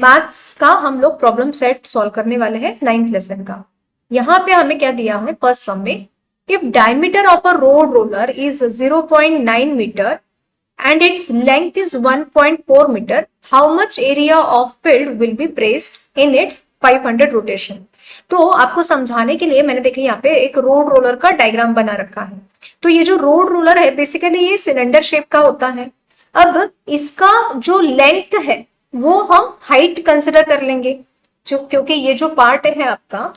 Maths का हम लोग प्रॉब्लम सेट सॉल्व करने वाले हैं 9th लेसन का। यहाँ पे हमें क्या दिया है फर्स्ट सम में, if diameter of a road roller is 0.9 metre and its length is 1.4 meter, how much area of field will be placed in its 500 rotation? तो आपको समझाने के लिए मैंने देखिए यहाँ पे एक रोड रोलर का डायग्राम बना रखा है। तो ये जो रोड रोलर है बेसिकली ये सिलेंडर शेप का होता है। अब इसका जो लेंथ है वो हम हाइट कंसिडर कर लेंगे, जो क्योंकि ये जो पार्ट है आपका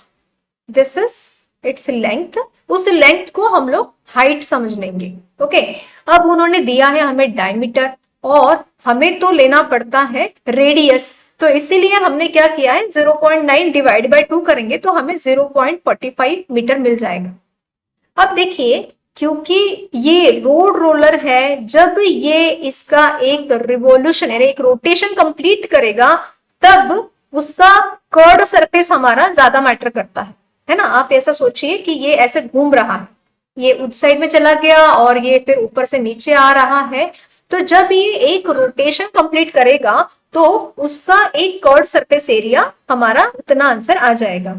दिस इज इट्स लेंथ, उस लेंथ को हम लोग हाइट समझ लेंगे। ओके, अब उन्होंने दिया है हमें डायमीटर और हमें तो लेना पड़ता है रेडियस, तो इसीलिए हमने क्या किया है 0.9 डिवाइड बाय 2 करेंगे तो हमें 0.45 मीटर मिल जाएगा। अब देखिए क्योंकि ये रोड रोलर है, जब ये इसका एक रिवोल्यूशन यानी एक रोटेशन कंप्लीट करेगा तब उसका कर्ड सरफेस हमारा ज्यादा मैटर करता है ना। आप ऐसा सोचिए कि ये ऐसे घूम रहा है, ये उस साइड में चला गया और ये फिर ऊपर से नीचे आ रहा है, तो जब ये एक रोटेशन कंप्लीट करेगा तो उसका एक कर्ड सरफेस एरिया हमारा उतना आंसर आ जाएगा।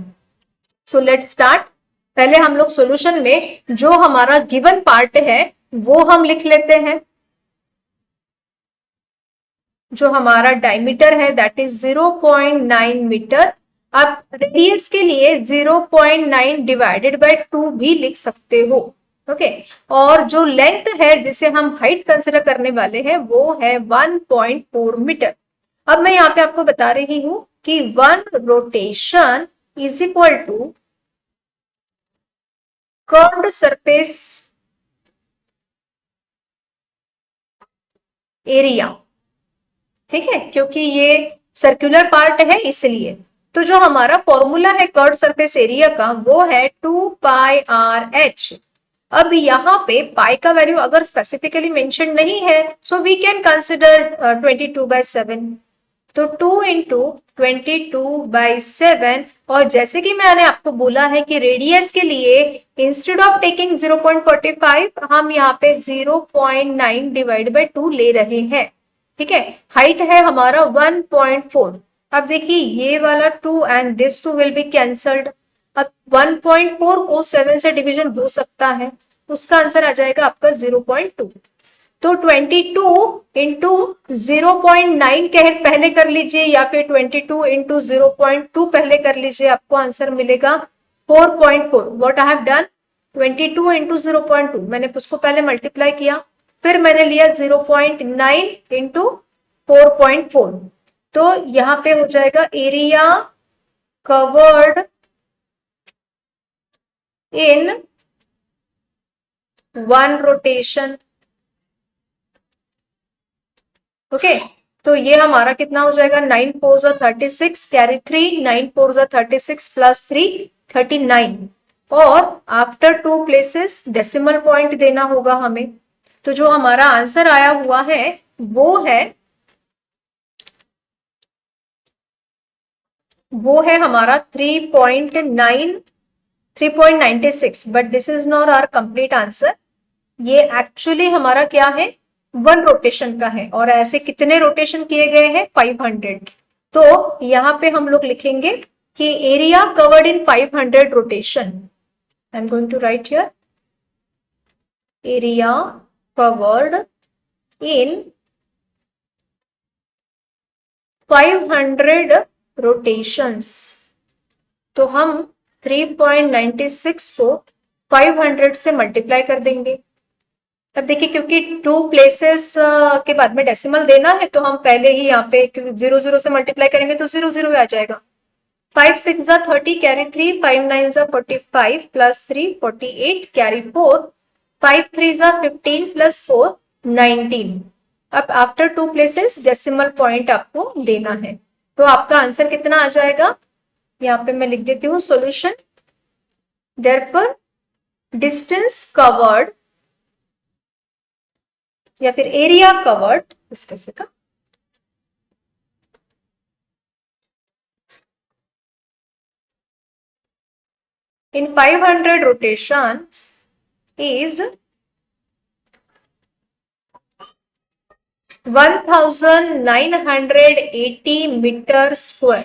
So let's start. पहले हम लोग सॉल्यूशन में जो हमारा गिवन पार्ट है वो हम लिख लेते हैं। जो हमारा डायमीटर है दैट इज 0.9 मीटर। आप रेडियस के लिए 0.9 डिवाइडेड बाय 2 भी लिख सकते हो। ओके, और जो लेंथ है जिसे हम हाइट कंसिडर करने वाले हैं वो है 1.4 मीटर। अब मैं यहाँ पे आपको बता रही हूं कि 1 rotation is equal to curved surface area. ठीक है, क्योंकि ये सर्कुलर पार्ट है इसलिए। तो जो हमारा फॉर्मूला है कर्व्ड सरफेस एरिया का वो है 2πr(h). अब यहाँ पे पाई का वैल्यू अगर स्पेसिफिकली मेंशन नहीं है सो वी कैन कंसिडर 22/7। तो 2 इंटू 22/7, और जैसे कि मैंने आपको बोला है कि रेडियस के लिए इंस्टेड ऑफ टेकिंग 0.45 हम यहाँ पे 0.9 डिवाइड बाय 2 ले रहे हैं। ठीक है, हाइट है हमारा 1.4। अब देखिए ये वाला 2 and this 2 will be cancelled. अब 1.4 को 7 से डिवीजन हो सकता है, उसका आंसर आ जाएगा आपका 0.2। तो 22 इंटू 0.9 पहले कर लीजिए या फिर 22 इंटू 0.2 पहले कर लीजिए, आपको आंसर मिलेगा 4.4। What I have done, 22 into 0.2 मैंने उसको पहले मल्टीप्लाई किया, फिर मैंने लिया 0.9 इंटू 4.4। तो यहाँ पे हो जाएगा एरिया कवर्ड इन 1 रोटेशन। ओके, तो ये हमारा कितना हो जाएगा 9 4 36 कैरी 3, 9 4 36 प्लस 3 39, और आफ्टर 2 प्लेसेस डेसिमल पॉइंट देना होगा हमें। तो जो हमारा आंसर आया हुआ है वो है हमारा 3.96, but this is not our complete answer. ये एक्चुअली हमारा क्या है 1 रोटेशन का है, और ऐसे कितने रोटेशन किए गए हैं 500। तो यहाँ पे हम लोग लिखेंगे कि area covered in 500 rotation. I am going to write here area covered in 500 rotations. तो हम 3.96 को 500 से मल्टीप्लाई कर देंगे। अब देखिए क्योंकि 2 प्लेसेस के बाद में डेसिमल देना है तो हम पहले ही यहाँ पे 0 से मल्टीप्लाई करेंगे तो 0 आ जाएगा। 5 6 30 कैरी 3, 5 9 45 प्लस 3 48 कैरी 4, 5 3 15 प्लस 4 19। अब आफ्टर 2 प्लेसेस डेसिमल पॉइंट आपको देना है, तो आपका आंसर कितना आ जाएगा, यहाँ पे मैं लिख देती हूँ सॉल्यूशन। देयरफॉर डिस्टेंस कवर्ड या फिर एरिया कवर्ड इस तरह से का in 500 rotations is 1980 metre square.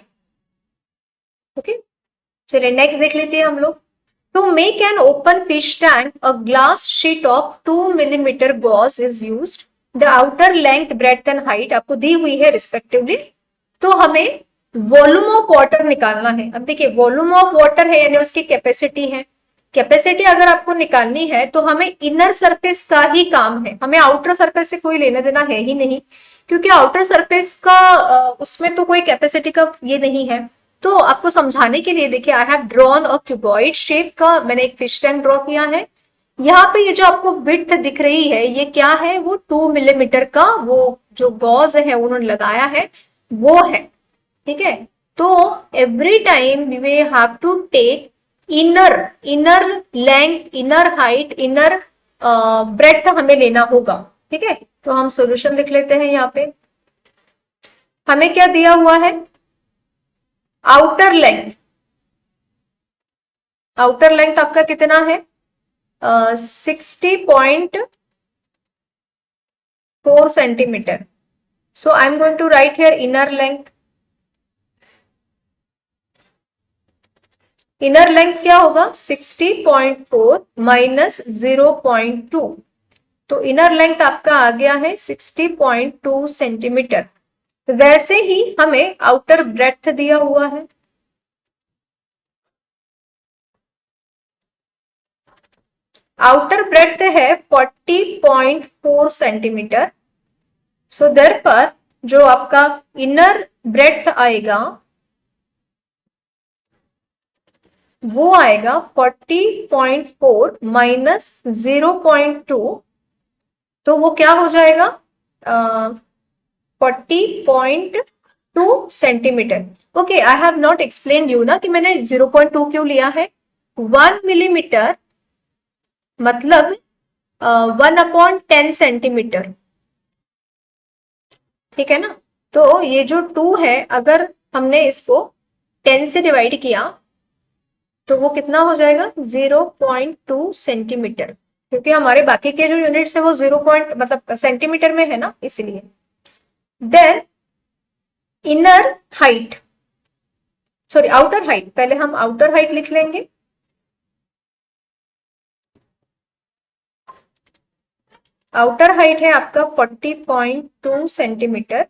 Okay, चलिए नेक्स्ट देख लेते हैं हम लोग। To make an open fish tank a glass sheet of 2 millimetre gauge is used. The outer length breadth and height आपको दी हुई है रिस्पेक्टिवली। तो हमें वॉल्यूम ऑफ वाटर निकालना है। अब देखिए वॉल्यूम ऑफ वाटर है यानी उसकी कैपेसिटी है। कैपेसिटी अगर आपको निकालनी है तो हमें इनर सरफेस का ही काम है, हमें आउटर सरफेस से कोई लेना देना है ही नहीं, क्योंकि आउटर सरफेस का उसमें तो कोई कैपेसिटी का ये नहीं है। तो आपको समझाने के लिए देखिए I have drawn a cuboid shape का मैंने एक फिश टैंक ड्रॉ किया है। यहाँ पे ये जो आपको विड्थ दिख रही है ये क्या है, वो 2 मिलीमीटर का वो जो गॉज है उन्होंने लगाया है वो है। ठीक है, तो every time we have to take inner inner length, inner height, inner breadth हमें लेना होगा। ठीक है, तो हम सॉल्यूशन लिख लेते हैं। यहाँ पे हमें क्या दिया हुआ है, आउटर लेंथ। आउटर लेंथ आपका कितना है, 60.4 centimetre. So I am going to write here inner length. Inner length क्या होगा, 60.4 माइनस 0.2। तो इनर लेंथ आपका आ गया है 60.2 सेंटीमीटर। वैसे ही हमें आउटर ब्रेड्थ दिया हुआ है। आउटर ब्रेड्थ है 40.4 सेंटीमीटर। सो देयरफॉर जो आपका इनर ब्रेड्थ आएगा वो आएगा 40.4 माइनस 0.2। तो वो क्या हो जाएगा, 40.2 centimetre. Okay, I have not explain you ना कि मैंने 0.2 क्यों लिया है। 1 मिलीमीटर मतलब 1/10 सेंटीमीटर। ठीक है ना, तो ये जो 2 है अगर हमने इसको 10 से डिवाइड किया तो वो कितना हो जाएगा, 0.2 सेंटीमीटर, क्योंकि हमारे बाकी के जो यूनिट्स है वो 0 मतलब सेंटीमीटर में है ना, इसलिए। Then inner height, sorry outer height, पहले हम आउटर हाइट लिख लेंगे। आउटर हाइट है आपका 40.2 सेंटीमीटर,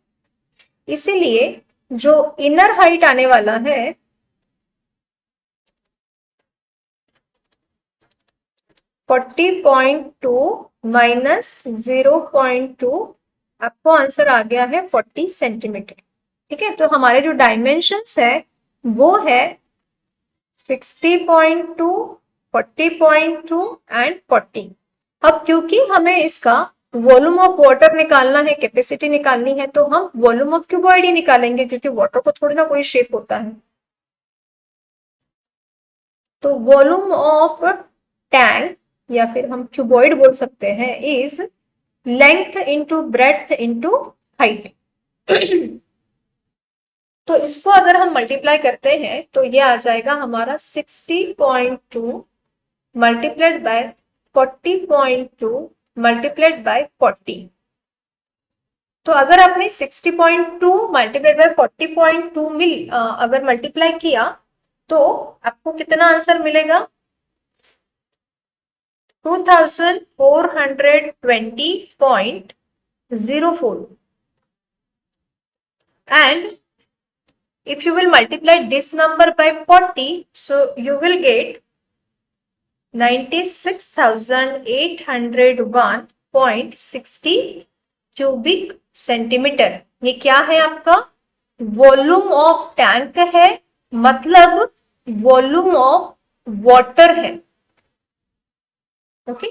इसीलिए जो इनर हाइट आने वाला है 40.2 माइनस 0.2, आपको आंसर आ गया है 40 सेंटीमीटर। ठीक है, तो हमारे जो डायमेंशंस है वो है 60.2, 40.2 एंड 40। अब क्योंकि हमें इसका वॉल्यूम ऑफ वाटर निकालना है, कैपेसिटी निकालनी है, तो हम वॉल्यूम ऑफ क्यूबॉइड ही निकालेंगे, क्योंकि वाटर को थोड़ी ना कोई शेप होता है। तो वॉल्यूम ऑफ टैंक या फिर हम क्यूबॉइड बोल सकते हैं is length into breadth into height. तो इसको अगर हम मल्टीप्लाई करते हैं तो ये आ जाएगा हमारा 60.2 मल्टीप्लाइड बाय 40.2 मल्टीप्लाइड बाय 40। तो अगर आपने 60.2 मल्टीप्लाइड बाय 40.2 अगर मल्टीप्लाई किया तो आपको कितना आंसर मिलेगा, 2420.04। and if you will multiply this number by 40, so you will get 96,801.60 cubic centimetre. ये क्या है आपका, वॉल्यूम ऑफ टैंक है, मतलब वॉल्यूम ऑफ वाटर है। ओके,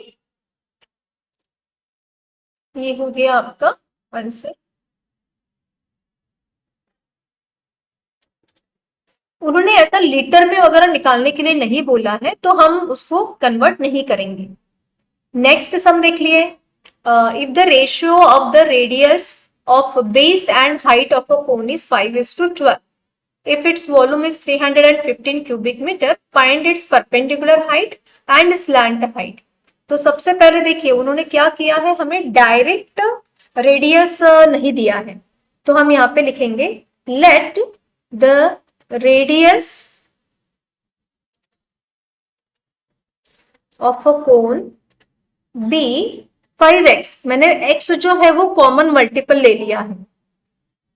ये हो गया आपका आंसर। उन्होंने ऐसा लीटर में वगैरह निकालने के लिए नहीं बोला है, तो हम उसको कन्वर्ट नहीं करेंगे। नेक्स्ट सम देख लिए, if the ratio of the radius of base and height of a cone is 5:12, if its volume is 315 cubic meter, find its perpendicular height and slant height। तो सबसे पहले देखिए उन्होंने क्या किया है, हमें डायरेक्ट रेडियस नहीं दिया है, तो हम यहाँ पे लिखेंगे let the radius of a cone be 5x। मैंने x जो है वो कॉमन मल्टीपल ले लिया है,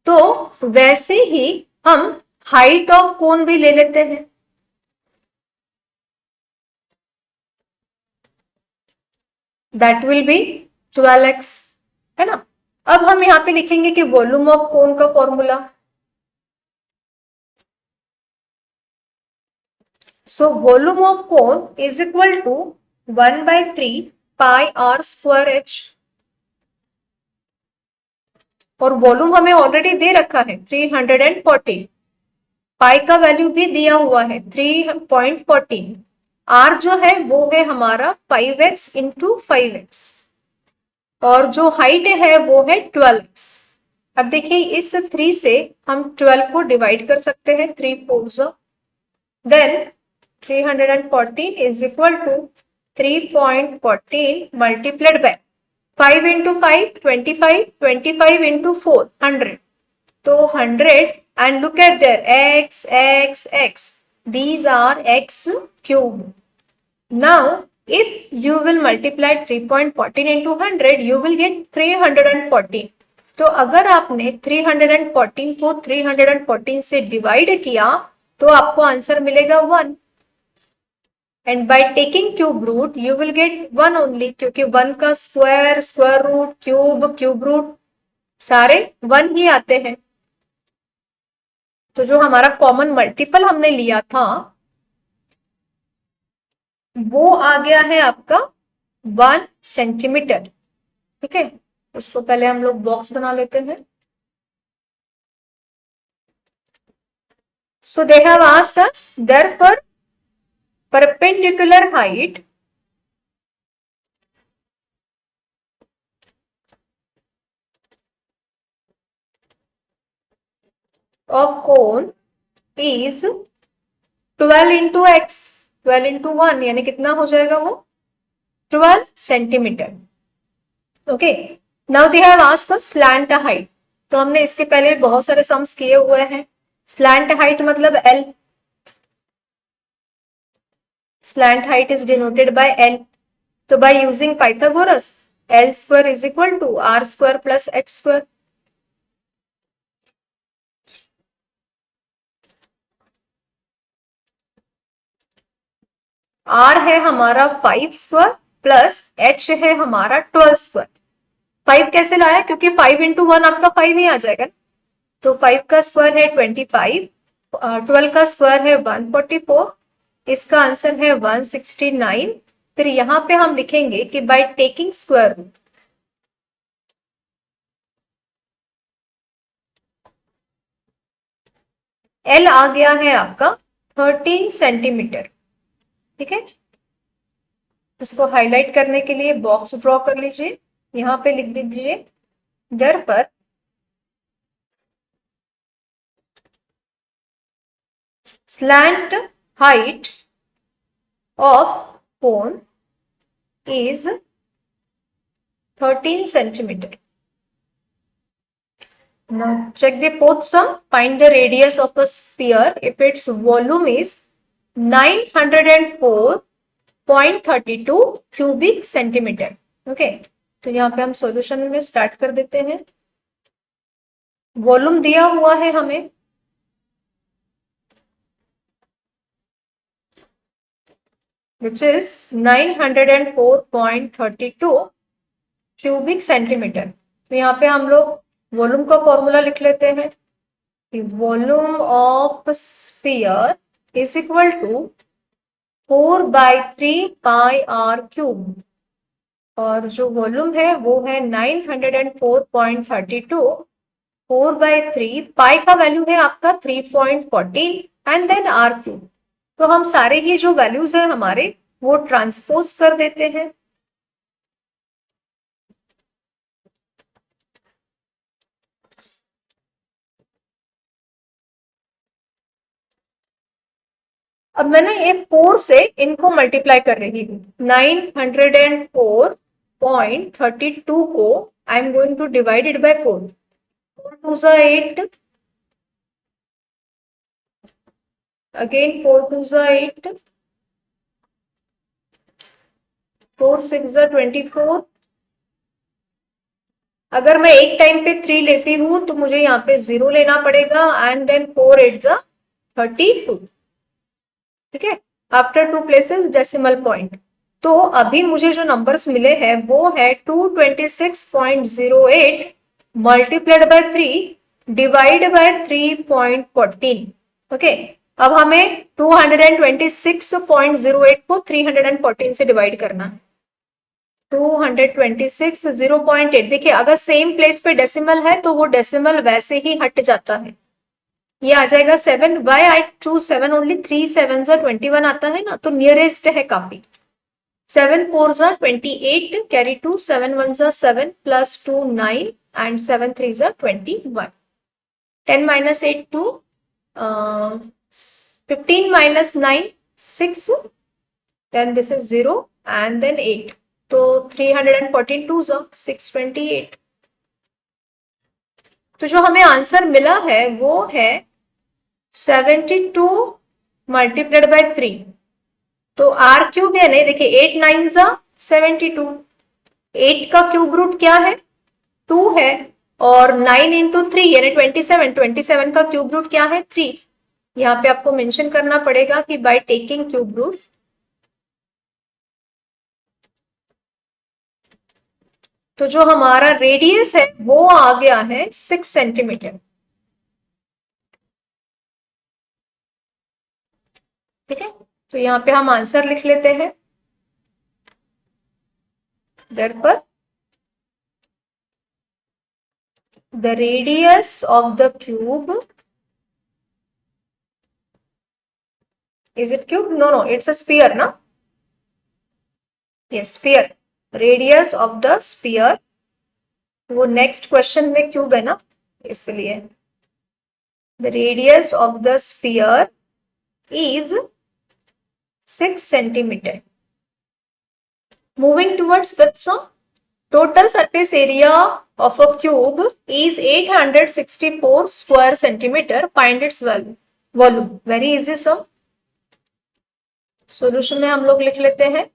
तो वैसे ही हम हाइट ऑफ कोन भी ले लेते हैं। दैट विल बी 12x, है ना। अब हम यहां पे लिखेंगे कि वॉल्यूम ऑफ कोन का formula. So volume of cone is equal to 1/3 pi R square H. और वॉल्यूम हमें ऑलरेडी दे रखा है 340, पाई का वैल्यू भी दिया हुआ है 3.14, आर जो है वो है हमारा 5x इंटू 5x, और जो हाइट है वो है 12x। अब देखिए इस 3 से हम 12 को डिवाइड कर सकते हैं, 3 4 then 314 is equal to 3.14 multiplied by 5 into 5 25, 25 into 4 100, तो 100 and look at there x x x, these are x cube. Now if you will multiply 3.14 into 100 you will get 314. तो अगर आपने 314 को 314 से डिवाइड किया तो आपको आंसर मिलेगा 1, and by taking cube root you will get 1 only, क्योंकि 1 का square, square root, cube, cube root सारे 1 ही आते हैं। तो जो हमारा कॉमन मल्टीपल हमने लिया था वो आ गया है आपका 1 सेंटीमीटर। ठीक है, उसको पहले हम लोग बॉक्स बना लेते हैं। So they have asked us therefore perpendicular height of cone is 12 into x, 12 into 1 यानी कितना हो जाएगा वो 12 centimetre. Okay, now they have asked us slant height. तो हमने इसके पहले बहुत सारे सम्स किए हुए हैं। स्लैंट हाइट मतलब L, slant height is denoted by L. तो by using Pythagoras, L square is equal to R square plus H square. R है हमारा 5 स्क्वायर प्लस H है हमारा 12 स्क्वायर। 5 कैसे लाया, क्योंकि 5 इंटू 1 आपका 5 ही आ जाएगा। तो 5 का स्क्वायर है 25, 12 का स्क्वायर है 144, इसका आंसर है 169। फिर यहां पे हम लिखेंगे कि by taking square root, L आ गया है आपका 13 सेंटीमीटर। ठीक है, इसको हाईलाइट करने के लिए बॉक्स ड्रॉ कर लीजिए, यहां पे लिख दीजिए therefore slant height of cone is 13 centimeter. Now check the fourth sum. Find the radius of a sphere if its volume is 904.32 cubic centimeter. Okay, तो यहाँ पे हम सॉल्यूशन में स्टार्ट कर देते हैं। वॉल्यूम दिया हुआ है हमें which is 904.32 क्यूबिक सेंटीमीटर। तो यहाँ पे हम लोग वॉल्यूम का फॉर्मूला लिख लेते हैं कि volume of sphere is equal to 4/3 pi R cube, और जो वॉल्यूम है वो है 904.32, 4/3 पाई का वैल्यू है आपका 3.14 एंड देन आर क्यूब। तो हम सारे ही जो वैल्यूज है हमारे वो ट्रांसपोज कर देते हैं। अब मैंने ये 4 से इनको मल्टीप्लाई कर रही हूँ, 904 0.32 को I am going to divide it by 4. 4 2 जा 8, अगेन 4 2 जा 8, 4 6 जा 24. अगर मैं एक टाइम पे 3 लेती हूं तो मुझे यहाँ पे 0 लेना पड़ेगा एंड देन 4 8 जा 32. ठीक है, आफ्टर 2 प्लेसेस डेसिमल पॉइंट. तो अभी मुझे जो नंबर्स मिले हैं वो है 226.08 multiplied by 3 divide by 3.14. Okay, अब हमें 226.08 को 314 से डिवाइड करना है. 226 0.8. देखिए अगर सेम प्लेस पे डेसिमल है तो वो डेसिमल वैसे ही हट जाता है. ये आ जाएगा 7. Y I choose 7 only? 3 7 जा 21 आता है ना, तो नियरेस्ट है काफी. 7 4 जा 28, कैरी 2, 7 1 जा 7 प्लस 2 9 एंड 7 3 जा 21. 10 minus 8 2, 15 minus 9 6, then this is 0 and then 8. तो 314 2 जा 628. तो जो हमें आंसर मिला है वो है 72 मल्टीप्लाइड बाय 3. तो r क्यूब है नहीं, देखिए 8 9 जा 72. 8 का क्यूब रूट क्या है? 2 है, और 9 इंटू 3 यानी 27. 27 का क्यूब रूट क्या है? 3. यहाँ पे आपको मेंशन करना पड़ेगा कि बाय टेकिंग क्यूब रूट. तो जो हमारा रेडियस है वो आ गया है 6 सेंटीमीटर. ठीक है, तो यहाँ पे हम आंसर लिख लेते हैं. therefore the radius of the cube, is it cube? No, it's a sphere ना. yes, sphere. radius of the sphere, वो नेक्स्ट क्वेश्चन में क्यूब है ना, इसलिए the radius of the sphere is 6 centimeter. Moving towards fifth sum, total surface area of a cube is 864 square centimeter. Find its volume. Very easy sum. Solution में हम लोग लिख लेते हैं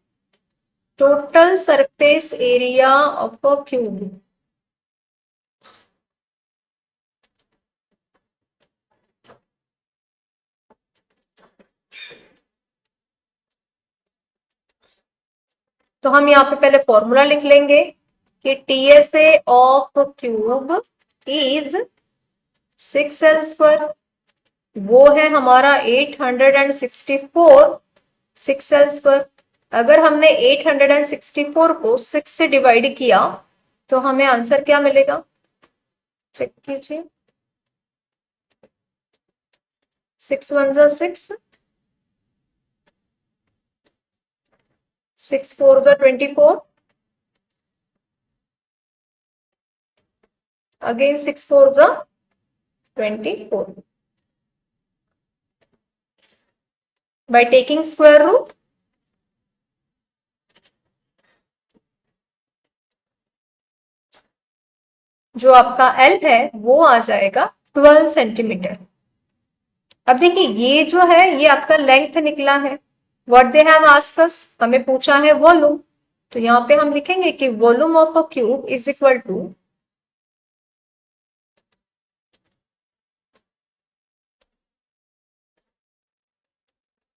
total surface area of a cube. तो हम यहाँ पे पहले फॉर्मूला लिख लेंगे कि TSA of cube is 6L square. वो है हमारा 864 6L स्क्वायर. अगर हमने 864 को 6 से डिवाइड किया तो हमें आंसर क्या मिलेगा? चेक कीजिए. 6 1 जा 6, 6 4 जा 24, again 6 4 जा 24. by taking square root, जो आपका L है वो आ जाएगा 12 सेंटीमीटर. अब देखिए ये जो है ये आपका लेंथ निकला है. व्हाट दे हैव आस्क्ड अस, हमें पूछा है वॉल्यूम. तो यहाँ पे हम लिखेंगे कि volume of a cube is equal to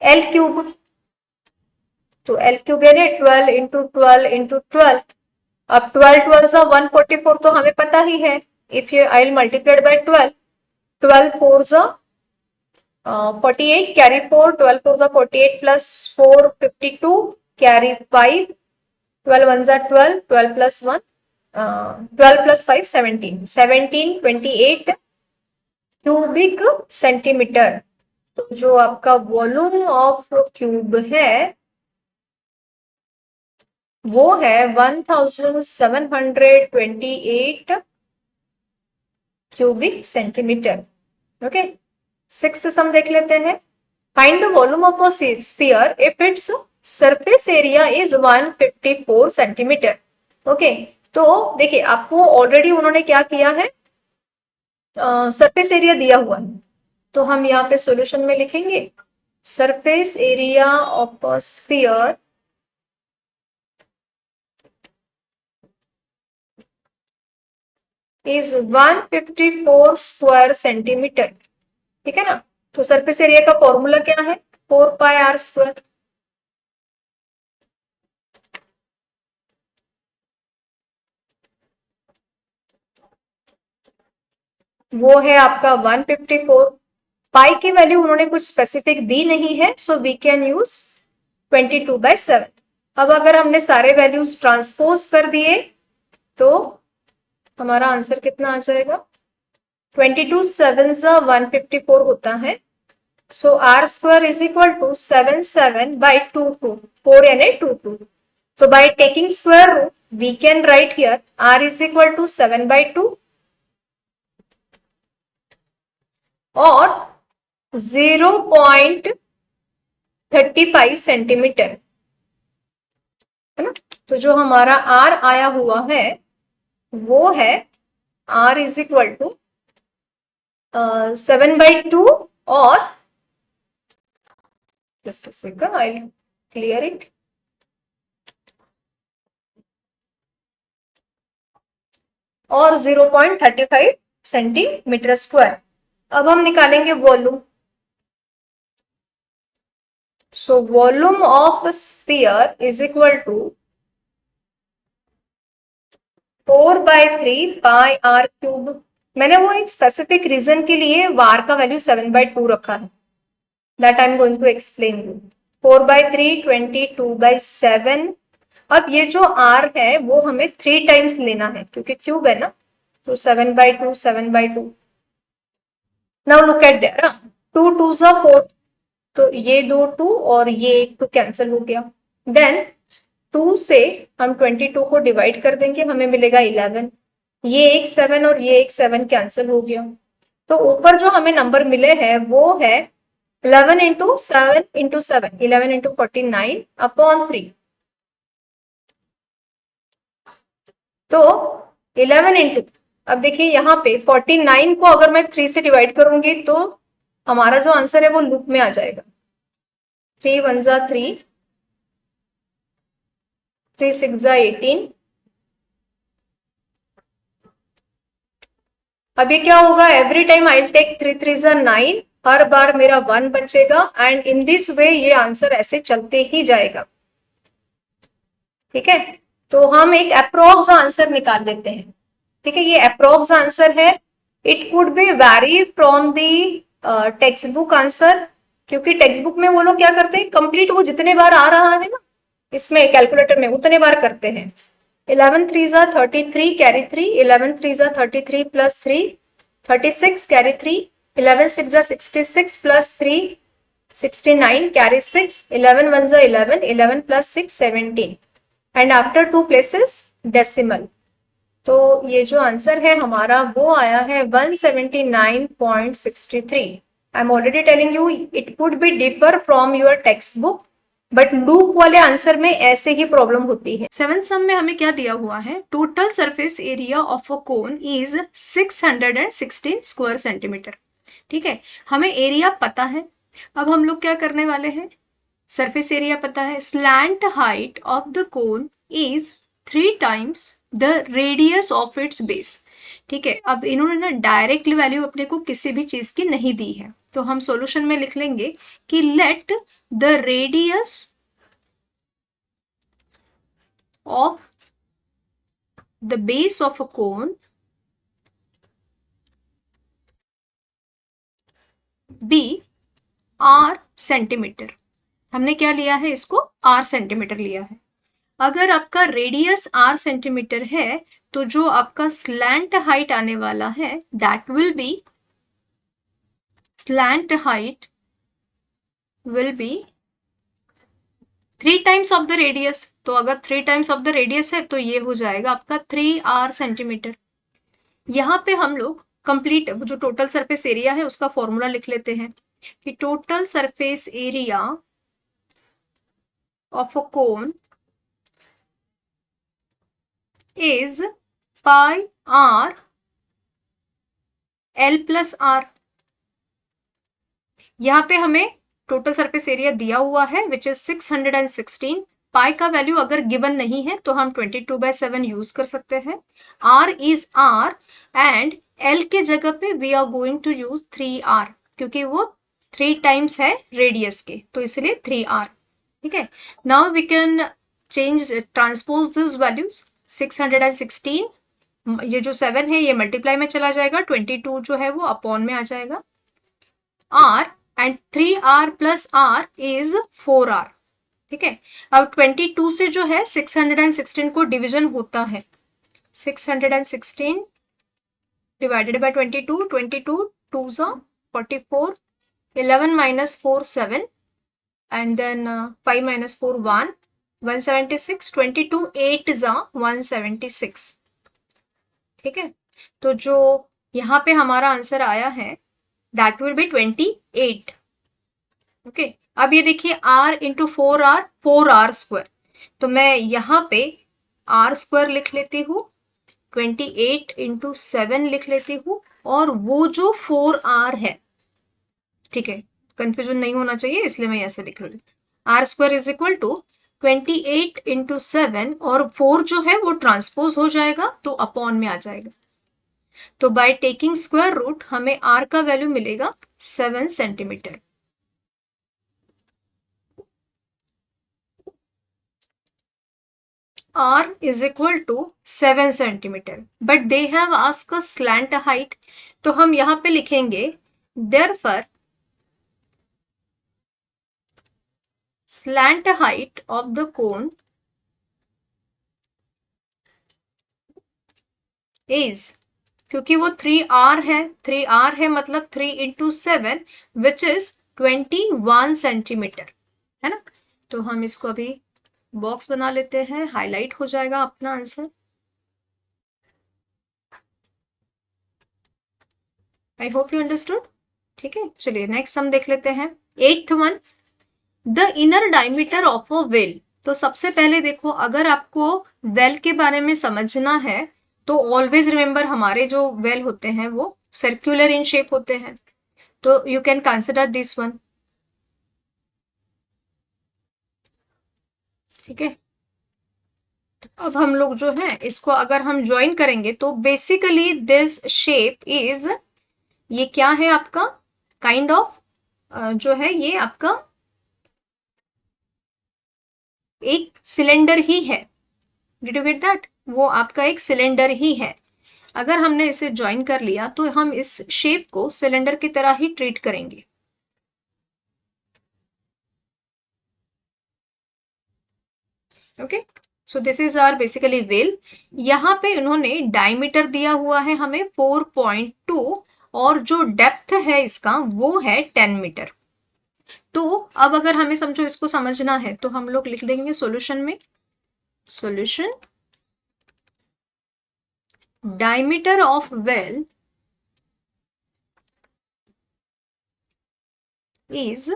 L cube. तो L क्यूब यानी 12 इंटू 12 इंटू 12. अब 12 12 जा 144 तो हमें पता ही है. If you I multiplied by 12, 12 4 जा 48, कैरी 4, 12 4 जा 48 प्लस 4 52, कैरी 5, 12 1 जा 12, 12 प्लस 1 12 प्लस 5 17, 17 28 क्यूबिक सेंटीमीटर. तो जो आपका वॉल्यूम ऑफ क्यूब है वो है 1728 क्यूबिक सेंटीमीटर. ओके, सिक्स्थ सम देख लेते हैं. Find the volume of a sphere if its surface area is 154 centimetre. Okay, तो देखिए आपको ऑलरेडी उन्होंने क्या किया है, सरफेस एरिया दिया हुआ है, तो हम यहाँ पे सॉल्यूशन में लिखेंगे surface area of a sphere is 154 square centimetre. ठीक है ना, तो सरफेस एरिया का फॉर्मूला क्या है, 4πr²। वो है आपका 154। पाई की वैल्यू उन्होंने कुछ स्पेसिफिक दी नहीं है, सो वी कैन यूज 22/7। अब अगर हमने सारे वैल्यूज ट्रांसपोज कर दिए तो हमारा आंसर कितना आ जाएगा, 22 7 154 होता है। सो r² इज इक्वल टू 77/22, 4 यानी 22। तो by taking square root we can write here r is equal to 7/2 और 0.35 सेंटीमीटर, है ना। तो जो हमारा r आया हुआ है वो है r इज इक्वल टू 7/2 और just a second, I'll clear it. और 0.35 सेंटीमीटर स्क्वायर। अब हम निकालेंगे volume. So volume of sphere is equal to 4/3 pi r cube. मैंने वो एक स्पेसिफिक रीजन के लिए वार का वैल्यू 7/2 रखा है, that I am going to explain you. 4/3 22/7। अब ये जो r है वो हमें 3 टाइम्स लेना है क्योंकि क्यूब है ना, तो 7/2 7/2। नाउ लुक एट देयर, 2 2 4, तो ये दो 2 और ये एक 2 कैंसिल हो गया। देन 2 से हम 22 को डिवाइड कर देंगे, हमें मिलेगा 11। ये एक 7 और ये एक 7 कैंसिल हो गया। तो ऊपर जो हमें नंबर मिले हैं वो है 11 इंटू 7 इंटू 7, 11 इंटू 49 अपॉन 3। तो 11 इंटू, अब देखिए यहाँ पे 49 को अगर मैं 3 से डिवाइड करूंगी तो हमारा जो आंसर है वो लूप में आ जाएगा। 3 1 जा 3, 3 6 जा 18। अब ये क्या होगा, एवरी टाइम आई टेक 3 3 जा 9, हर बार मेरा 1 बचेगा एंड इन दिस वे ये आंसर ऐसे चलते ही जाएगा। ठीक है, तो हम एक अप्रोक्स आंसर निकाल लेते हैं। ठीक है, ये अप्रोक्स आंसर है। It could be vary from the textbook answer, क्योंकि टेक्स्ट बुक में वो लोग क्या करते हैं, कंप्लीट वो जितने बार आ रहा है ना इसमें कैलकुलेटर में उतने बार करते हैं। 11 3 जा 33 कैरी 3, 11 3 जा 33 प्लस 3 36 कैरी 3, 11 6 जा 66 प्लस 3 69 कैरी 6, 11 1 जा 11, 11 plus 6 17 and after 2 places decimal. तो ये जो आंसर है हमारा वो आया है 179.63। I am already telling you it could be differ from your text book, but loop वाले आंसर में ऐसे ही प्रॉब्लम होती है। 7th सम में हमें क्या दिया हुआ है, total surface area of a cone is 616 square centimetre. ठीक है, हमें एरिया पता है। अब हम लोग क्या करने वाले हैं, सरफेस एरिया पता है, slant height of the cone is 3 times the radius of its base. ठीक है, अब इन्होंने ना डायरेक्टली वैल्यू अपने को किसी भी चीज की नहीं दी है, तो हम सॉल्यूशन में लिख लेंगे कि let the radius of the base of a cone be r centimetre. हमने क्या लिया है, इसको r सेंटीमीटर लिया है। अगर आपका रेडियस r सेंटीमीटर है तो जो आपका स्लैंट हाइट आने वाला है that will B, slant height will be 3 times of the radius. तो अगर 3 टाइम्स ऑफ द रेडियस है तो ये हो जाएगा आपका 3r सेंटीमीटर। यहाँ पे हम लोग कंप्लीट जो टोटल सरफेस एरिया है उसका फॉर्मूला लिख लेते हैं कि total surface area of a cone is pi R L plus R. यहाँ पे हमें टोटल सरफेस एरिया दिया हुआ है विच इज 616। पाई का वैल्यू अगर गिवन नहीं है तो हम 22/7 यूज कर सकते हैं। R is R and L के जगह पे we are going to use 3r क्योंकि वो 3 टाइम्स है रेडियस के, तो इसलिए 3r। ठीक है, now we can change transpose this values. 616, ये जो 7 है ये मल्टीप्लाई में चला जाएगा, 22 जो है वो अपॉन में आ जाएगा। r and 3r plus r is 4r। ठीक है, अब 22 से जो है 616 को डिवीजन होता है। 616 डिवाइडेड बाय 22, 22 2 जा 44, 11 minus 4 7 and then 5 minus 4 1, 176, 22 8 जा 176। ठीक है, तो जो यहाँ पे हमारा आंसर आया है दैट विल बी 28। ओके, अब ये देखिए r into 4r, 4r square, तो मैं यहाँ पे r स्क्वायर लिख लेती हूँ, 28 इंटू 7 लिख लेती हूँ, और वो जो 4r है, ठीक है, कंफ्यूजन नहीं होना चाहिए इसलिए मैं ऐसे लिख रही हूँ, R square is equal to 28 into 7, और 4 जो है वो ट्रांसपोज हो जाएगा तो अपॉन में आ जाएगा। तो बाय टेकिंग स्क्वायर रूट हमें आर का वैल्यू मिलेगा 7 centimetre. R is equal to 7 centimetre, but they have asked a slant height, तो हम यहां पे लिखेंगे therefore slant height of the cone is, क्योंकि वो 3r है, 3r है मतलब 3 इंटू 7 विच इज 21 सेंटीमीटर, है ना। तो हम इसको अभी बॉक्स बना लेते हैं, हाईलाइट हो जाएगा अपना answer. I hope you understood. ठीक है, चलिए नेक्स्ट हम देख लेते हैं 8th one, the inner diameter of a well. तो सबसे पहले देखो, अगर आपको वेल के बारे में समझना है तो ऑलवेज रिमेंबर हमारे जो वेल होते हैं वो सर्कुलर इन शेप होते हैं, तो you can consider this one. ठीक है, अब हम लोग जो है इसको अगर हम ज्वाइन करेंगे तो बेसिकली दिस शेप इज, ये क्या है आपका काइंड ऑफ जो है ये आपका एक सिलेंडर ही है। Did you get that? वो आपका एक सिलेंडर ही है। अगर हमने इसे ज्वाइन कर लिया तो हम इस शेप को सिलेंडर की तरह ही ट्रीट करेंगे। Okay, so this is our basically well. यहाँ पे उन्होंने डायमीटर दिया हुआ है हमें 4.2, और जो डेप्थ है इसका वो है 10 मीटर। तो अब अगर हमें समझो इसको समझना है तो हम लोग लिख देंगे सॉल्यूशन में, solution diameter of well is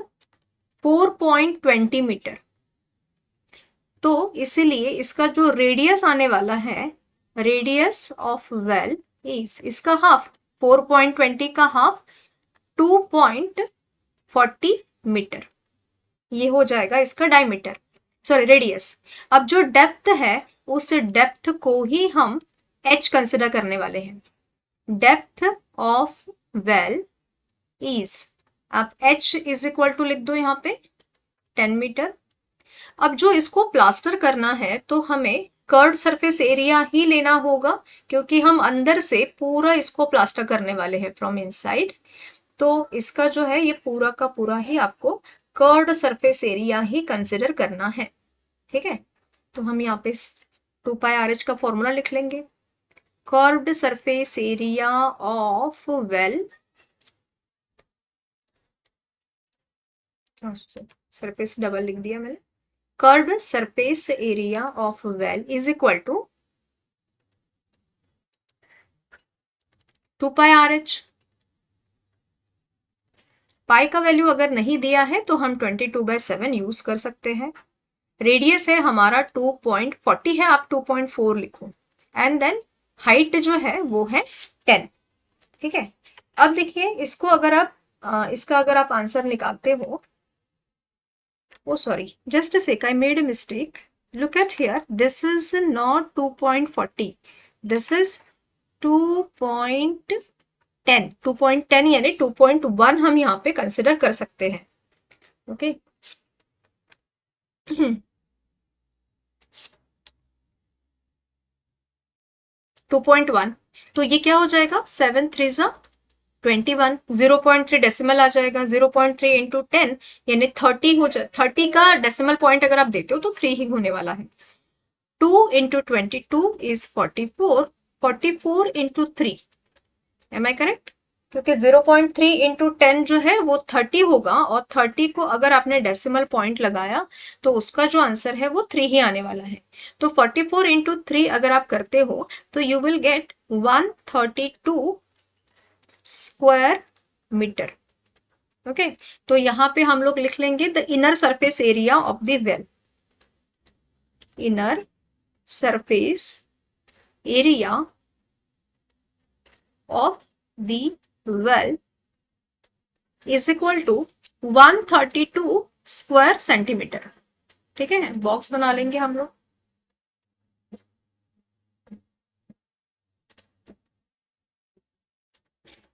4.20 metre. तो इसीलिए इसका जो रेडियस आने वाला है, रेडियस ऑफ वेल इज, इसका हाफ 4.20 का हाफ 2.40 मीटर, ये हो जाएगा इसका डायमीटर, सॉरी रेडियस। अब जो डेप्थ है उस डेप्थ को ही हम h कंसिडर करने वाले हैं। डेप्थ ऑफ वेल इज, आप h इज इक्वल टू लिख दो यहाँ पे 10 मीटर। अब जो इसको प्लास्टर करना है तो हमें कर्व्ड सरफेस एरिया ही लेना होगा, क्योंकि हम अंदर से पूरा इसको प्लास्टर करने वाले हैं फ्रॉम इनसाइड। तो इसका जो है ये पूरा का पूरा ही आपको कर्व्ड सरफेस एरिया ही कंसिडर करना है। ठीक है, तो हम यहाँ पे 2πRH का फॉर्मूला लिख लेंगे। Curved surface area of well, surface double लिख दिया मैंने, curved surface area of well is equal to 2πRH। Pi का वैल्यू अगर नहीं दिया है तो हम 22/7 यूज कर सकते हैं। रेडियस है हमारा 2.40 है, आप 2.4 लिखो। एंड देन हाइट जो है वो है 10। ठीक है, अब देखिए इसको अगर आप इसका अगर आप आंसर निकालते हो, oh sorry, just a sec, I made a mistake. Look at here, this is not 2.40, this is 2.10, 2.10 यानी 2.1 हम यहाँ पे कंसिडर कर सकते हैं। Okay okay? 2.1, तो ये क्या हो जाएगा, 7 3 21, 0.3 डेसिमल आ जाएगा, 0.3 इंटू 10 यानी 30 हो जाए, 30 का डेसिमल पॉइंट अगर आप देते हो तो 3 ही होने वाला है। 2 into 22 is 44, 44 into 3, am I correct? क्योंकि 0.3 इंटू 10 जो है वो 30 होगा, और 30 को अगर आपने डेसिमल पॉइंट लगाया तो उसका जो आंसर है वो 3 ही आने वाला है। तो 44 इंटू 3 अगर आप करते हो तो you will get 132 square metre. Okay, तो यहां पे हम लोग लिख लेंगे the inner surface area of the well, inner surface area of the well is equal to 132 square centimetre. ठीक है, बॉक्स बना लेंगे हम लोग।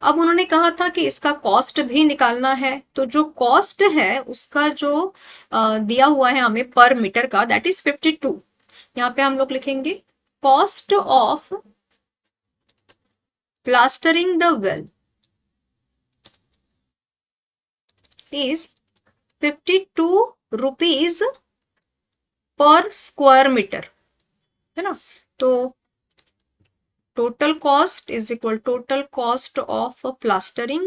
अब उन्होंने कहा था कि इसका कॉस्ट भी निकालना है, तो जो कॉस्ट है उसका जो दिया हुआ है हमें पर मीटर का, दैट इज 52। यहाँ पे हम लोग लिखेंगे cost of plastering the well is 52 rupees per square metre, है ना। तो total cost is equal total cost of plastering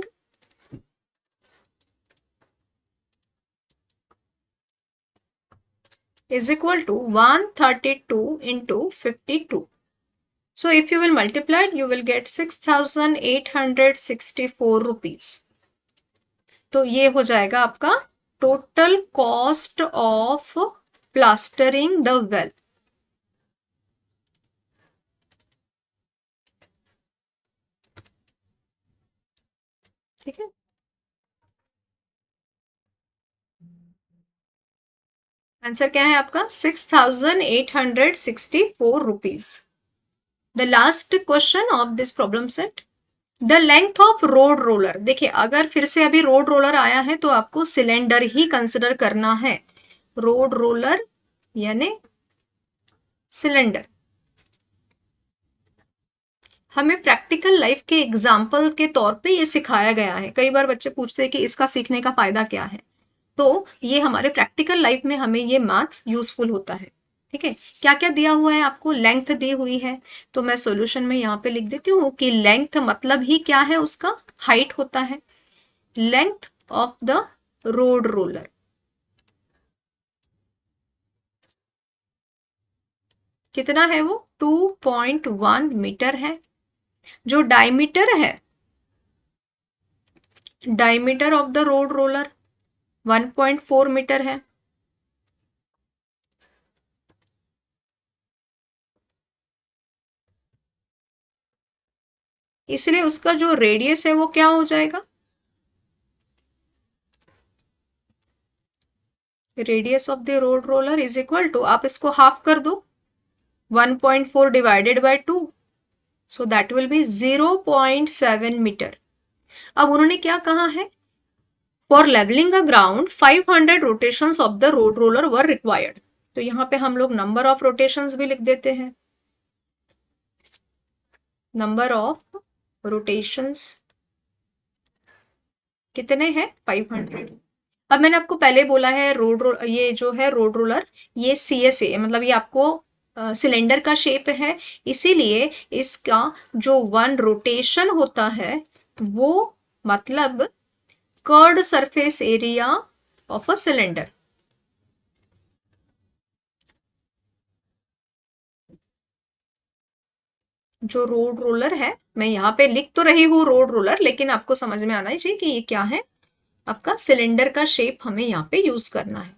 is equal to 132 into 52. So if you will multiply it, you will get 6,864 rupees. तो ये हो जाएगा आपका total cost of plastering the well. ठीक है, आंसर क्या है आपका 6,864 rupees. The last question of this problem set, the length of road roller. देखिए अगर फिर से अभी रोड रोलर आया है तो आपको सिलेंडर ही कंसिडर करना है, रोड रोलर यानी सिलेंडर। हमें प्रैक्टिकल लाइफ के एग्जाम्पल के तौर पे ये सिखाया गया है। कई बार बच्चे पूछते हैं कि इसका सीखने का फायदा क्या है, तो ये हमारे प्रैक्टिकल लाइफ में हमें ये मैथ्स यूजफुल होता है। ठीक है, क्या क्या दिया हुआ है आपको, लेंथ दी हुई है, तो मैं सॉल्यूशन में यहाँ पे लिख देती हूँ कि लेंथ मतलब ही क्या है, उसका हाइट होता है। Length of the road roller कितना है, वो 2.1 मीटर है। जो डायमीटर है, diameter of the road roller 1.4 metre है। इसलिए उसका जो रेडियस है वो क्या हो जाएगा, radius of the road roller is equal to, आप इसको हाफ कर दो, 1.4 divided by 2, so that will be 0.7 metre. अब उन्होंने क्या कहा है, for levelling a ground 500 rotations of the road roller were required. तो यहाँ पे हम लोग नंबर ऑफ रोटेशंस भी लिख देते हैं, नंबर ऑफ रोटेशंस कितने हैं, 500। अब मैंने आपको पहले बोला है ये जो है रोड रोलर, ये CSA मतलब ये आपको सिलेंडर का शेप है, इसीलिए इसका जो 1 रोटेशन होता है वो मतलब curved surface area of a cylinder. जो रोड रोलर है, मैं यहाँ पे लिख तो रही हूँ रोड रोलर, लेकिन आपको समझ में आना ही चाहिए कि ये क्या है, आपका सिलेंडर का शेप हमें यहाँ पे यूज करना है।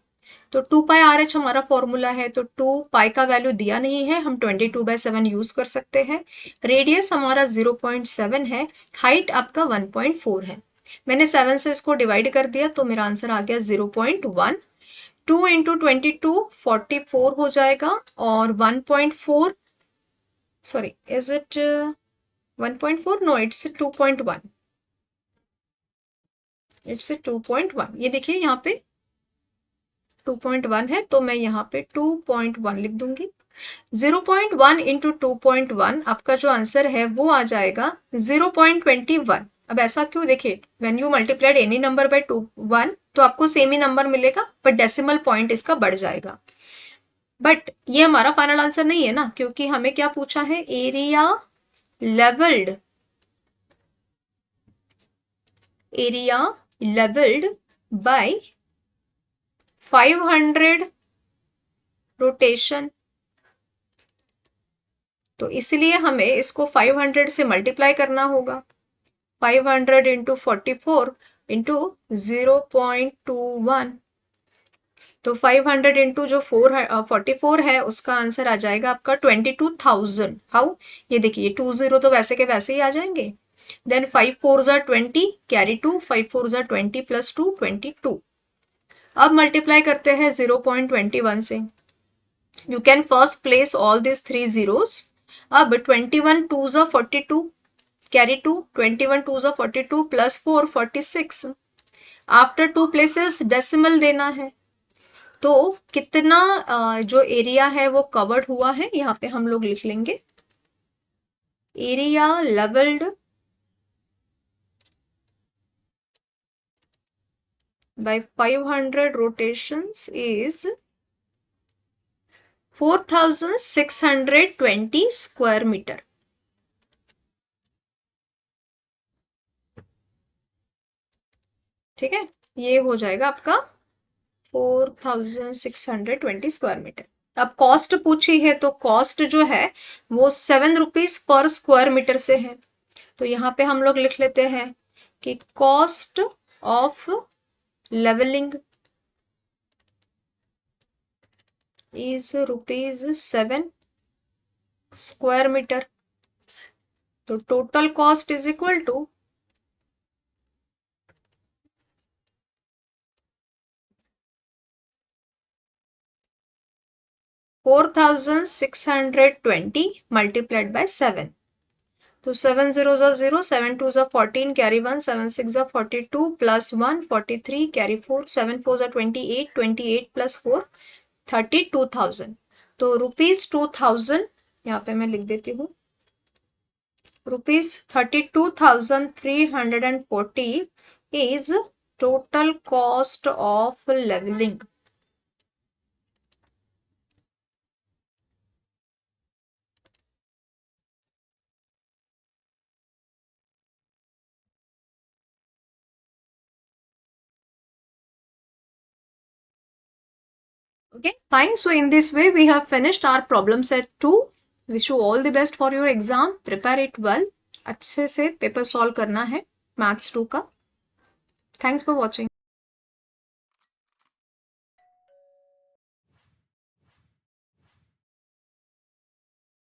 तो 2πRH हमारा फॉर्मूला है, तो 2π का वैल्यू दिया नहीं है, हम 22/7 यूज कर सकते हैं। रेडियस हमारा 0.7 है, हाइट आपका 1.4 है। मैंने 7 से इसको डिवाइड कर दिया तो मेरा आंसर आ गया 0.1। 2 इंटू 22 44 हो जाएगा, और 1.4 sorry is it 1.4, no it's 2.1, it's 2.1। ये देखिए यहाँ पे 2.1 है, तो मैं यहाँ पे 2.1 लिख दूंगी। 0.1 इंटू 2.1 आपका जो आंसर है वो आ जाएगा 0.21। अब ऐसा क्यों, देखिए when you multiplied any number by 1 तो आपको सेम ही नंबर मिलेगा, बट डेसिमल पॉइंट इसका बढ़ जाएगा। बट ये हमारा फाइनल आंसर नहीं है ना, क्योंकि हमें क्या पूछा है, area levelled, area levelled by 500 rotation. तो इसलिए हमें इसको 500 से मल्टीप्लाई करना होगा। 500 इंटू 44 इंटू 0.21, तो 500 इंटू जो 44 है उसका आंसर आ जाएगा आपका 22,000। हाउ, ये देखिए 20 तो वैसे के वैसे ही आ जाएंगे। देन 5 4 ज़ा 20, कैरी 2, 5 4 ज़ा 20 प्लस 2 22। अब मल्टीप्लाई करते हैं 0.21 से। You can first place all this 3 zeros। अब 21 2 ज़ा 42, कैरी 2, 21 2 ज़ा 42 प्लस 4 46। आफ्टर 2 प्लेसेस डेसिमल देना है, तो कितना जो एरिया है वो कवर्ड हुआ है, यहाँ पे हम लोग लिख लेंगे area levelled by 500 rotations is 4620 square metre. ठीक है, ये हो जाएगा आपका 4620 स्क्वायर मीटर। अब कॉस्ट पूछी है, तो कॉस्ट जो है वो 7 रुपीज पर स्क्वायर मीटर से है। तो यहाँ पे हम लोग लिख लेते हैं कि cost of levelling is ₹7 square metre. तो total cost is equal to 4620 multiplied by 7। तो 7 0 ज़ा 0, 7 2 ज़ा 14, कैरी 1, 7 6 ज़ा 42 प्लस 1 43, कैरी 4, 7 4 ज़ा 28, 28 प्लस 4 32,000। तो ₹2000 यहाँ पे मैं लिख देती हूँ, ₹32,340 is total cost of leveling। Okay, fine. So in this way, we have finished our problem set 2. Wish you all the best for your exam. Prepare it well. अच्छे से पेपर सॉल्व करना है मैथ्स 2 का। Thanks for watching.